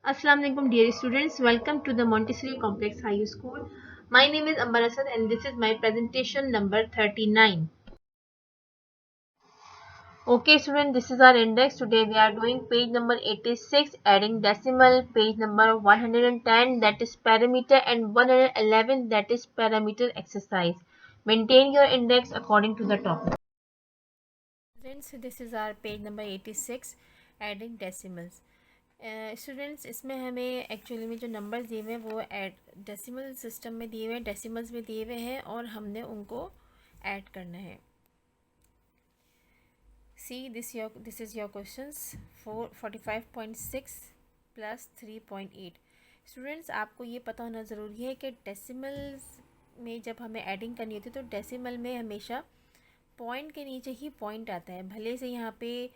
Assalamu alaikum dear students, welcome to the Montessori Complex High School. My name is Ambar Asad and this is my presentation number 39. Okay student, this is our index. Today we are doing page number 86, adding decimal, page number 110 that is parameter and 111 that is parameter exercise. Maintain your index according to the topic. Students, this is our page number 86, adding decimals. Students इसमें हमें actually में जो numbers दिए हुए हैं वो add decimal system में दिए हुए हैं, डेसिमल्स में दिए हुए हैं और हमने उनको ऐड करना है. See this is your questions. 45.6 plus 3.8. Students, आपको ये पता होना ज़रूरी है कि डेसिमल्स में जब हमें एडिंग करनी होती है तो डेसिमल में हमेशा पॉइंट के नीचे ही पॉइंट आता है. भले से यहाँ पे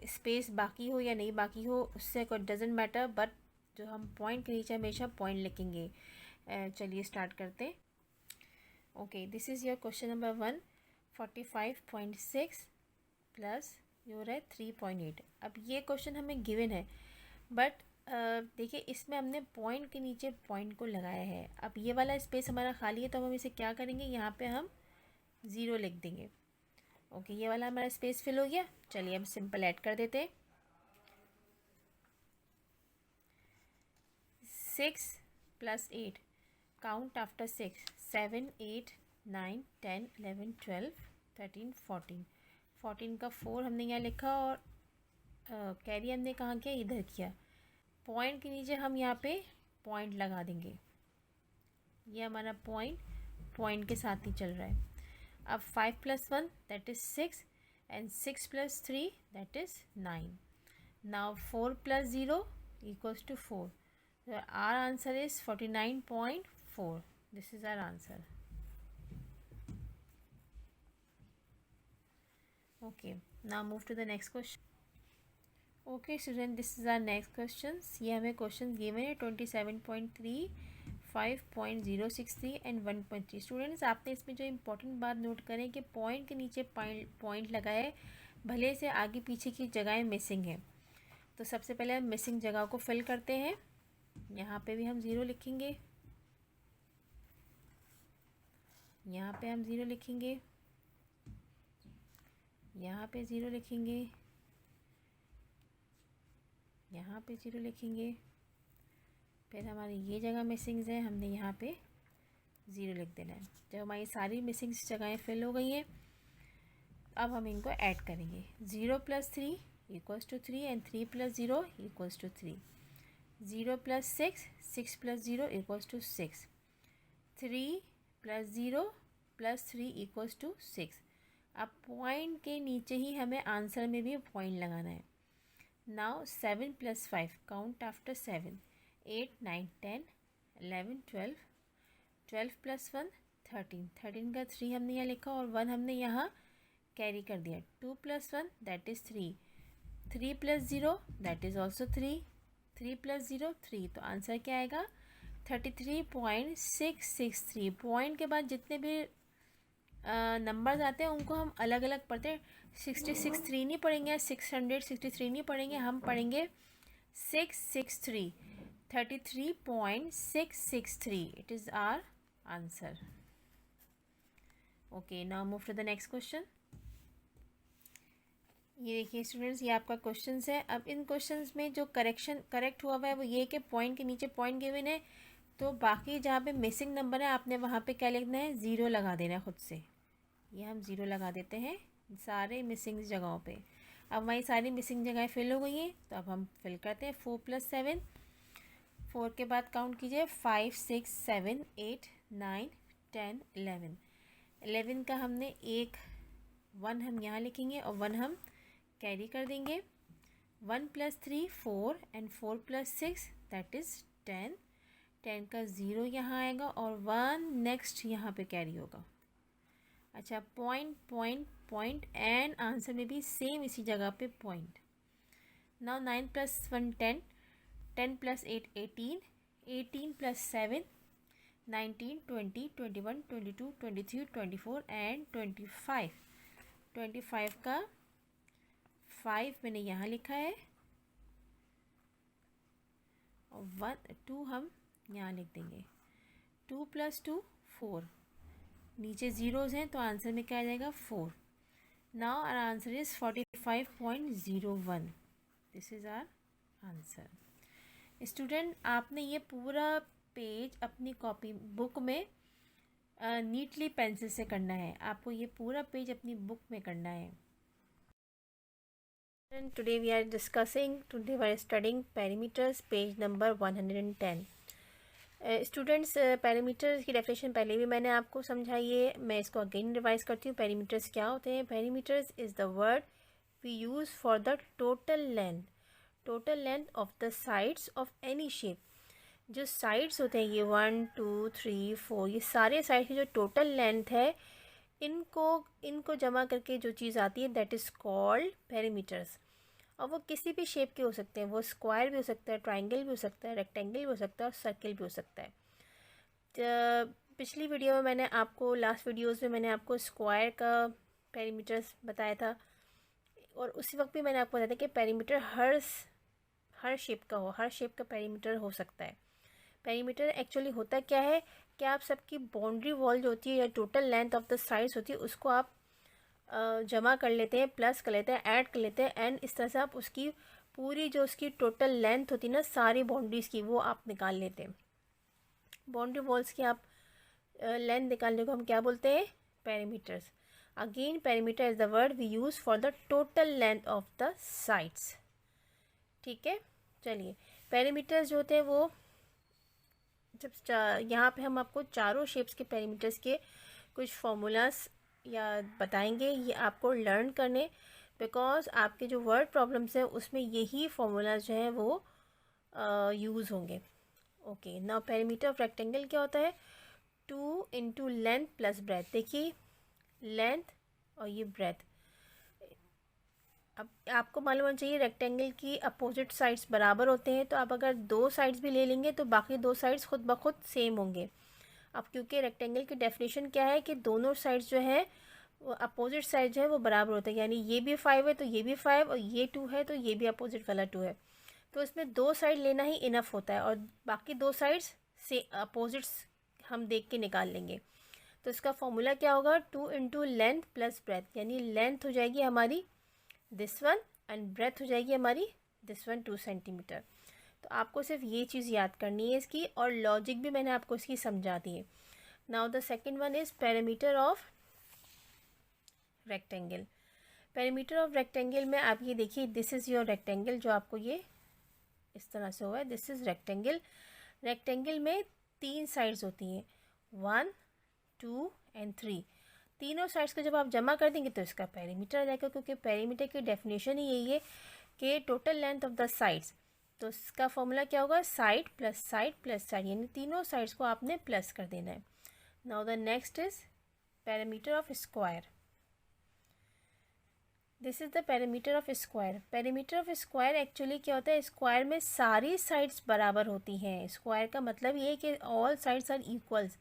स्पेस बाकी हो या नहीं बाकी हो, उससे कोई डजेंट मैटर, बट जो हम पॉइंट के नीचे हमेशा पॉइंट लिखेंगे. चलिए स्टार्ट करते. Okay, this is your question number 1. 45.6 plus your है 3.8. अब ये क्वेश्चन हमें गिवन है, बट देखिए इसमें हमने पॉइंट के नीचे पॉइंट को लगाया है. अब ये वाला स्पेस हमारा खाली है तो हम इसे क्या करेंगे, यहाँ पे हम ज़ीरो लिख देंगे. ओके, ये वाला हमारा स्पेस फिल हो गया. चलिए हम सिंपल ऐड कर देते हैं. 6 प्लस 8, काउंट आफ्टर 6, 7 8 9 10 11 12 13 14. 14 का 4 हमने यहाँ लिखा और कैरी हमने कहाँ किया, इधर किया. पॉइंट के नीचे हम यहाँ पे पॉइंट लगा देंगे. ये हमारा पॉइंट के साथ ही चल रहा है. अब 5 plus 1 that is 6 and 6 plus 3 that is 9. Now 4 plus 0 equals to 4. So our answer is 49.4. This is our answer. Okay, now move to the next question. Okay student, this is our next questions. ये हमें question given है 27.3, 5.063 and 1.3. Students, आपने इसमें जो important बात note करें कि point के नीचे पॉइंट लगाए, भले से आगे पीछे की जगहें मिसिंग हैं. तो सबसे पहले हम मिसिंग जगह को फिल करते हैं. यहाँ पे भी हम ज़ीरो लिखेंगे, यहाँ पे हम ज़ीरो लिखेंगे, यहाँ पे ज़ीरो लिखेंगे, यहाँ पे ज़ीरो लिखेंगे. फिर हमारी ये जगह मिसिंग्स है, हमने यहाँ पे ज़ीरो लिख देना है. जब हमारी सारी मिसिंग्स जगहें फिल हो गई हैं, अब हम इनको ऐड करेंगे. 0 plus 3 equals to 3 and 3 plus 0 equals to 3. 0 plus 6, 6 plus 0 equals to 6. 3 plus 0 plus 3 equals to 6. अब पॉइंट के नीचे ही हमें आंसर में भी पॉइंट लगाना है. Now 7 plus 5, count after 7, 8 9 10 11 12. 12 plus 1 13. 13 का 3 हमने यहाँ लिखा और 1 हमने यहाँ कैरी कर दिया. 2 plus 1 that is 3. 3 plus 0 that is also 3. 3 plus 0 3. तो आंसर क्या आएगा, 33.663. पॉइंट के बाद जितने भी नंबर्स आते हैं उनको हम अलग अलग पढ़ते हैं. 663 नहीं पढ़ेंगे, 663 नहीं पढ़ेंगे, हम पढ़ेंगे 663. 33.663. It is our answer. Okay, now move to the next question. ये देखिए स्टूडेंट्स, ये आपका क्वेश्चंस है. अब इन क्वेश्चंस में जो करेक्ट हुआ हुआ है वो ये कि पॉइंट के नीचे पॉइंट गिवन है, तो बाकी जहाँ पे मिसिंग नंबर है आपने वहाँ पे क्या लिखना है, ज़ीरो लगा देना है खुद से. ये हम ज़ीरो लगा देते हैं सारे मिसिंग जगहों पे. अब हमारी सारी मिसिंग जगहें फिल हो गई हैं, तो अब हम फिल करते हैं. 4 प्लस 7, 4 के बाद काउंट कीजिए, 5 6 7 8 9 10 11. 11 का हमने एक 1 हम यहाँ लिखेंगे और 1 हम कैरी कर देंगे. 1 plus 3 4 and 4 plus 6 that is 10. 10 का 0 यहाँ आएगा और 1 नेक्स्ट यहाँ पे कैरी होगा. अच्छा, point point point and answer में भी सेम इसी जगह पे point. Now 9 plus 1 10. 10 plus 8 18. 18 plus 7 19 20 21 22 23 24 and 25. 25 का 5 मैंने यहाँ लिखा है 1 2 हम यहाँ लिख देंगे, 2 + 2 4, नीचे ज़ीरोज़ हैं तो आंसर में क्या आ जाएगा 4। Now our answer is 45.01। This is our answer. Student, आपने ये पूरा पेज अपनी कॉपी बुक में नीटली पेंसिल से करना है। आपको ये पूरा पेज अपनी बुक में करना है। Today we are studying perimeters, page number 110। Students, perimeters की डेफिनेशन पहले भी मैंने आपको समझाई है, मैं इसको अगेन रिवाइज करती हूँ। पेरीमीटर्स क्या होते हैं? Perimeters is the word we use for the total length of the sides of any shape. जो साइड्स होते हैं ये 1 2 3 4, ये सारे साइड की जो टोटल लेंथ है, इनको जमा करके जो चीज़ आती है दैट इज़ कॉल्ड पेरीमीटर्स। और वो किसी भी शेप के हो सकते हैं, वो स्क्वायर भी हो सकता है, ट्राइंगल भी हो सकता है, रेक्टेंगल भी हो सकता है और सर्किल भी हो सकता है। पिछली वीडियो में मैंने आपको, लास्ट वीडियोज़ में मैंने आपको स्क्वायर का पेरीमीटर्स बताया था, और उसी वक्त भी मैंने आपको बताया था कि पेरीमीटर हर शेप का हर शेप का पेरीमीटर हो सकता है। पेरीमीटर एक्चुअली होता क्या है कि आप सबकी बाउंड्री वॉल जो होती है या total length of the sides होती है उसको आप जमा कर लेते हैं, प्लस कर लेते हैं, ऐड कर लेते हैं, एंड इस तरह से आप उसकी पूरी जो उसकी टोटल लेंथ होती है ना सारी बाउंड्रीज़ की, वो आप निकाल लेते हैं। बाउंड्री वॉल्स की आप लेंथ निकालने को हम क्या बोलते हैं? Perimeters. Again perimeter is the word we use for the total length of the sides. ठीक है, चलिए पेरीमीटर्स जो होते हैं वो जब यहाँ पे हम आपको चारों शेप्स के पेरीमीटर्स के कुछ फॉर्मूलाज या बताएंगे, ये आपको लर्न करने, बिकॉज आपके जो वर्ड प्रॉब्लम्स हैं उसमें यही फॉर्मूलाज जो हैं वो यूज़ होंगे। Okay, now perimeter of rectangle क्या होता है? 2 × लेंथ प्लस ब्रेथ। देखिए लेंथ और ये ब्रेथ। अब आपको मालूम होना चाहिए रेक्टेंगल की अपोजिट साइड्स बराबर होते हैं, तो आप अगर दो साइड्स भी ले लेंगे तो बाकी दो साइड्स खुद ब खुद सेम होंगे। अब क्योंकि रेक्टेंगल की डेफिनेशन क्या है कि दोनों साइड्स जो है वो अपोजिट साइड जो है वो बराबर होते हैं, यानी ये भी 5 है तो ये भी 5, और ये 2 है तो ये भी अपोजिट वाला 2 है। तो इसमें दो साइड लेना ही इनफ होता है, और बाकी दो साइड्स से अपोजिट्स हम देख के निकाल लेंगे। तो इसका फॉर्मूला क्या होगा? 2 × लेंथ प्लस ब्रेथ, यानी लेंथ हो जाएगी हमारी दिस वन एंड ब्रेथ हो जाएगी हमारी दिस वन 2 सेंटीमीटर। तो आपको सिर्फ ये चीज़ याद करनी है इसकी, और लॉजिक भी मैंने आपको इसकी समझा दी है। Now the second one is perimeter of rectangle. Perimeter of rectangle में आप ये देखिए, दिस इज़ योर रेक्टेंगल जो आपको ये इस तरह से हुआ है, दिस इज़ रेक्टेंगल। रेक्टेंगल में 3 साइड्स होती हैं, 1 2 एंड 3। तीनों साइड्स को जब आप जमा कर देंगे तो इसका पेरीमीटर आ जाएगा, क्योंकि पेरीमीटर की डेफिनेशन ही यही है कि total length of the sides. तो इसका फॉर्मूला क्या होगा? Side plus side plus side, यानी तीनों साइड्स को आपने प्लस कर देना है। Now the next is perimeter of square. This is the perimeter of square. Perimeter of square actually क्या होता है? स्क्वायर में सारी साइड्स बराबर होती हैं। स्क्वायर का मतलब ये है कि ऑल साइड्स आर इक्वल्स।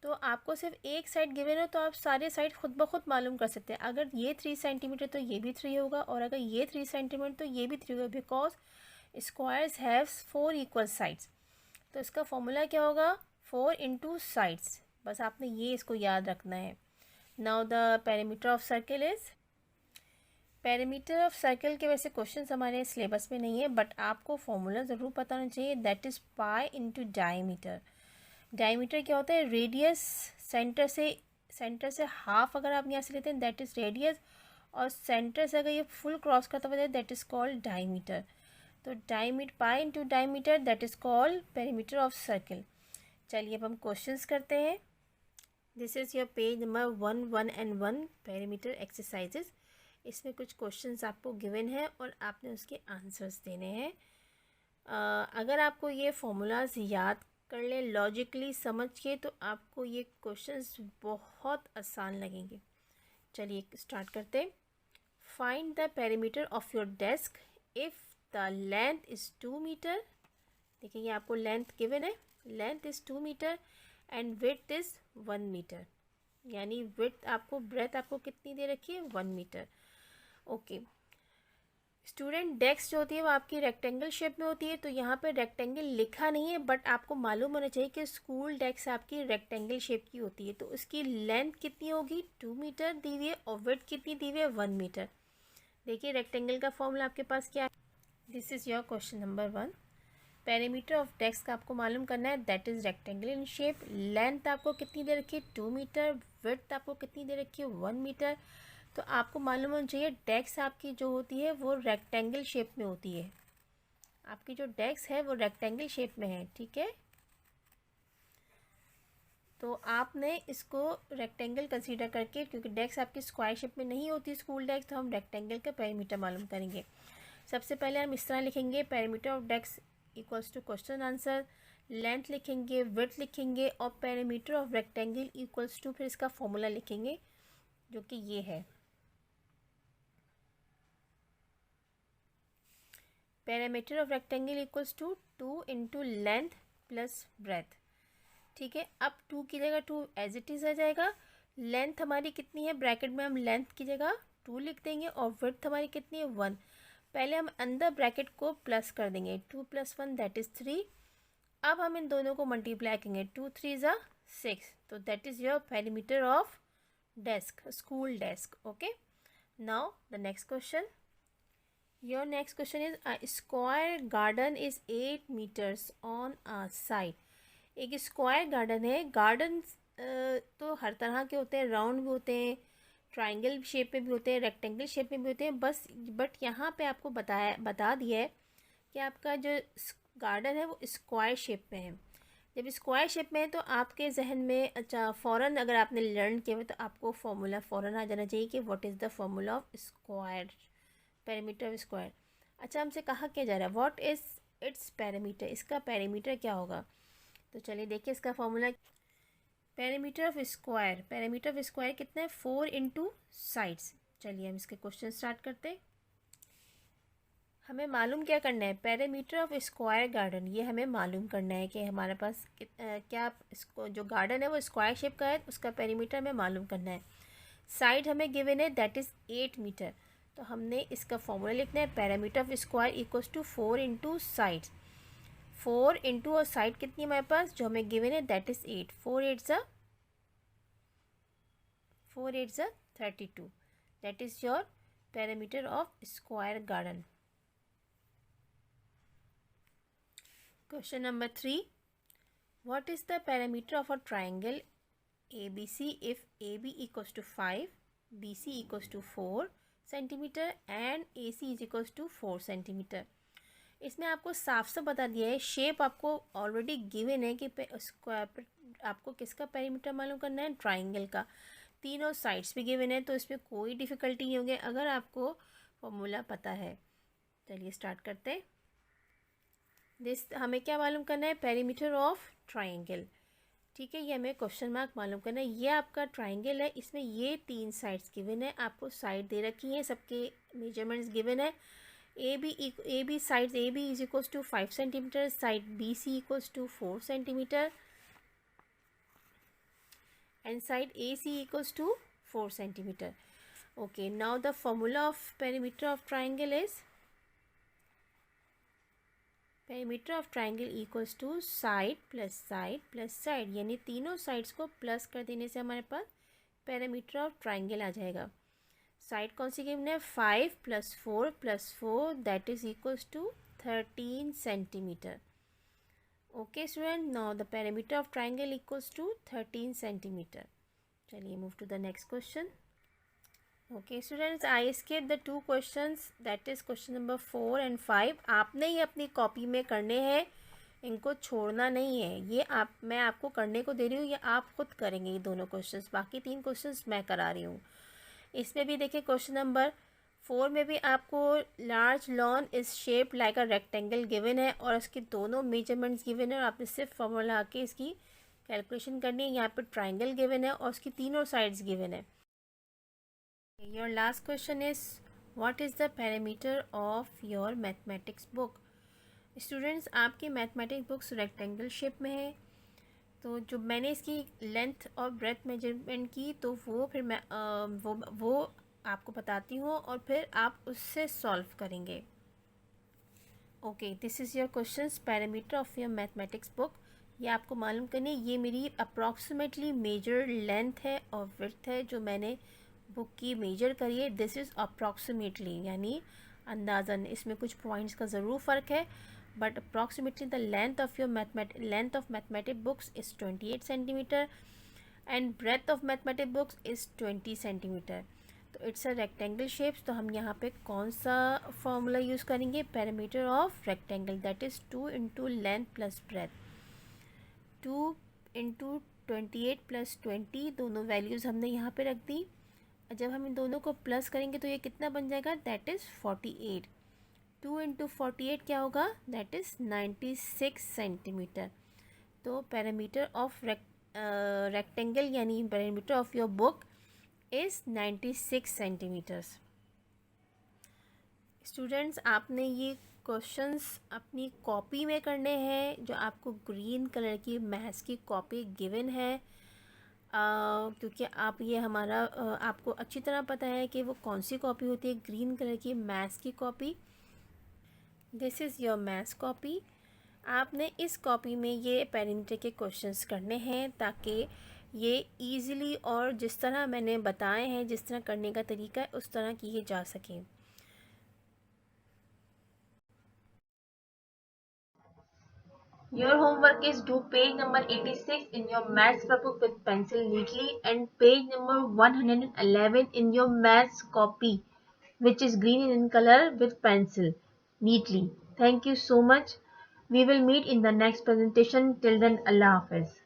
तो आपको सिर्फ एक साइड गिवन हो तो आप सारे साइड खुद ब खुद मालूम कर सकते हैं। अगर ये 3 सेंटीमीटर तो ये भी 3 होगा, और अगर ये 3 सेंटीमीटर तो ये भी 3 होगा, because squares have 4 equal sides. तो इसका फॉर्मूला क्या होगा? 4 × साइड्स। बस आपने ये इसको याद रखना है। Now the perimeter of circle is, perimeter of circle के वैसे क्वेश्चन हमारे सिलेबस में नहीं है, बट आपको फॉर्मूला ज़रूर पता होना चाहिए, that is pi × diameter. Diameter क्या होता है? रेडियस, सेंटर से हाफ अगर आप यहाँ से लेते हैं दैट इज़ रेडियस, और सेंटर से अगर ये फुल क्रॉस करता हुआ दैट इज़ कॉल्ड डायमीटर। तो diameter, pi × diameter, that is called perimeter of circle. चलिए अब हम क्वेश्चंस करते हैं। This is your page number 111 perimeter exercises. इसमें कुछ क्वेश्चंस आपको गिवन है और आपने उसके आंसर्स देने हैं। अगर आपको ये फॉर्मूलाज याद कर ले लॉजिकली समझ के, तो आपको ये क्वेश्चंस बहुत आसान लगेंगे। चलिए स्टार्ट करते हैं। Find the perimeter of your desk if the length is 2 metre. देखिए ये आपको लेंथ गिवन है, length is 2 metre and width is 1 metre, यानी विड्थ आपको, ब्रेथ आपको कितनी दे रखी है? 1 मीटर। ओके, स्टूडेंट डेस्क जो होती है वो आपकी रेक्टेंगल शेप में होती है, तो यहाँ पे रेक्टेंगल लिखा नहीं है, बट आपको मालूम होना चाहिए कि स्कूल डेस्क आपकी रेक्टेंगल शेप की होती है। तो उसकी लेंथ कितनी होगी, 2 मीटर दी हुई है, और विड्थ कितनी दी हुई है, 1 मीटर। देखिए रेक्टेंगल का फॉर्मूला आपके पास क्या है, this is your question number 1। Perimeter of desk आपको मालूम करना है, that is rectangle in shape. Length आपको कितनी दे रखी है, 2 मीटर। विड्थ आपको कितनी दे रखी है, 1 मीटर। तो आपको मालूम होना चाहिए डेस्क आपकी जो होती है वो रेक्टेंगल शेप में होती है। आपकी जो डेस्क है वो रेक्टेंगल शेप में है, ठीक है। तो आपने इसको रेक्टेंगल कंसीडर करके, क्योंकि डेस्क आपकी स्क्वायर शेप में नहीं होती स्कूल डेस्क, तो हम रेक्टेंगल का पेरीमीटर मालूम करेंगे। सबसे पहले हम इस तरह लिखेंगे, perimeter of desk equals to question answer, length लिखेंगे, विड्थ लिखेंगे, और perimeter of rectangle equals to, फिर इसका फॉर्मूला लिखेंगे जो कि ये है, perimeter of rectangle equals to 2 into length plus breadth. ठीक है, अब 2 की जगह 2 एज इट इज़ आ जाएगा। लेंथ हमारी कितनी है, ब्रैकेट में हम लेंथ की जगह 2 लिख देंगे, और विड्थ हमारी कितनी है, 1। पहले हम अंदर ब्रैकेट को प्लस कर देंगे, 2 + 1 दैट इज़ 3। अब हम इन दोनों को मल्टीप्लाई करेंगे, 2 3 ज़ा 6, तो that is your perimeter of desk, school desk. Okay, now the next question, your next question is a square garden is 8 metres on a side. एक स्क्वायर गार्डन है। गार्डन तो हर तरह के होते हैं, राउंड भी होते हैं, ट्रायंगल शेप में भी होते हैं, रेक्टेंगल शेप में भी होते हैं, बट यहाँ पे आपको बता दिया है कि आपका जो गार्डन है वो स्क्वायर शेप में है। जब स्क्वायर शेप में है तो आपके जहन में अच्छा फ़ौरन, अगर आपने लर्न किया हुआ तो आपको फॉर्मूला फ़ौरन आ जाना चाहिए कि what is the formula of square, perimeter of square. अच्छा, हमसे कहा क्या जा रहा है, व्हाट इज़ इट्स पेरीमीटर, इसका पेरीमीटर क्या होगा। तो चलिए देखिए इसका formula, perimeter of square, perimeter of square कितना है, 4 इंटू साइड्स। चलिए हम इसके क्वेश्चन स्टार्ट करते हैं। हमें मालूम क्या करना है, पेरीमीटर ऑफ स्क्वायर गार्डन, ये हमें मालूम करना है कि हमारे पास क्या इसको जो गार्डन है वो स्क्वायर शेप का है, उसका पेरीमीटर हमें मालूम करना है। साइड हमें गिवन है दैट इज़ 8 मीटर, तो हमने इसका फॉर्मूला लिखना है, perimeter of square equals to 4 into sides. 4 into और साइड कितनी है हमारे पास जो हमें गिवन है दैट इज़ 8, 4 8 ज़ा 32, that is your perimeter of square garden. Question number 3. What is the perimeter of a triangle ABC if AB equals to 5, BC equals to 4 centimeter and AC is equals to 4 centimeter? इसमें आपको साफ साफ बता दिया है, shape आपको already given है कि आपको किसका पेरीमीटर मालूम करना है, ट्राइंगल का। तीनों साइड्स भी गिवन है, तो इसमें कोई डिफ़िकल्टी नहीं होगी अगर आपको फॉर्मूला पता है। चलिए स्टार्ट करते हैं। हमें क्या मालूम करना है, पेरीमीटर ऑफ ट्राइंगल। ठीक है, ये हमें क्वेश्चन मार्क मालूम करना है। ये आपका ट्राइंगल है, इसमें ये 3 साइड्स गिवन है, आपको साइड दे रखी हैं, सबके मेजरमेंट्स गिवन है। A B sides, A B is equals to 5 centimetre, side B C equals to 4 centimetre and side A C equals to 4 centimetre. Okay, now the formula of perimeter of triangle is, perimeter of triangle equals to side plus side, यानी तीनों sides को plus कर देने से हमारे पास perimeter of triangle आ जाएगा। साइड कौन सी गिवन है, 5 + 4 + 4 that is equals to 13 centimeter. Okay student, now the perimeter of triangle equals to 13 centimeter. चलिए move to the next question. Okay students, I skip the 2 questions, that is question number 4 and 5। आपने ही अपनी copy में करने हैं, इनको छोड़ना नहीं है। ये मैं आपको करने को दे रही हूँ, ये आप खुद करेंगे ये दोनों क्वेश्चंस, बाकी 3 क्वेश्चंस मैं करा रही हूँ। इसमें भी देखिए क्वेश्चन नंबर 4 में भी आपको large lawn is shape like a rectangle given है, और इसके दोनों मेजरमेंट्स गिवन है, और आपने सिर्फ फॉर्मूला आके इसकी कैलकुलेशन करनी है। यहाँ पर ट्राइंगल गिवन है और उसकी तीनों साइड्स गिवन है। Your last question is, what is the perimeter of your mathematics book? Students, आपकी मैथमेटिक्स बुक्स रेक्टेंगल शेप में है, तो जो मैंने इसकी लेंथ और ब्रेथ मेजरमेंट की तो वो फिर मैं वो आपको बताती हूँ और फिर आप उससे सॉल्व करेंगे। Okay, this is your questions parameter of your mathematics book. ये आपको मालूम करनी है, ये मेरी अप्रॉक्सीमेटली मेजर लेंथ है और विड्थ है जो मैंने बुक की मेजर करी है। दिस इज़ अप्रॉक्सीमेटली यानी अंदाज़न, इसमें कुछ पॉइंट्स का ज़रूर फ़र्क है, but approximately the length of your mathematic books is 28 centimetre and breadth of mathematic books is 20 centimetre. तो इट्स अ रेक्टेंगल शेप्स, तो हम यहाँ पे कौन सा फॉर्मूला यूज़ करेंगे, parameter of rectangle, that is 2 into length plus breadth. 2 into 28 plus 20, दोनों values हमने यहाँ पे रख दी। जब हम इन दोनों को प्लस करेंगे तो ये कितना बन जाएगा, दैट इज़ 48। 2 इंटू 48 क्या होगा, दैट इज़ 96 सेंटीमीटर। तो पैरामीटर ऑफ रेक्टेंगल यानी parameter of your book is 96 centimetres. Students, आपने ये क्वेश्चंस अपनी कॉपी में करने हैं, जो आपको ग्रीन कलर की मैथ्स की कॉपी गिवन है, क्योंकि आप ये हमारा आपको अच्छी तरह पता है कि वो कौन सी कॉपी होती है, ग्रीन कलर की मैथ्स की copy. This is your maths copy. आपने इस कॉपी में ये पैरामीटर के क्वेश्चंस करने हैं ताकि ये इजीली और जिस तरह मैंने बताए हैं, जिस तरह करने का तरीका है, उस तरह किए जा सकें। Your homework is do page number 86 in your maths book with pencil neatly and page number 111 in your maths copy, which is green in color, with pencil neatly. Thank you so much. We will meet in the next presentation. Till then, Allah Hafiz.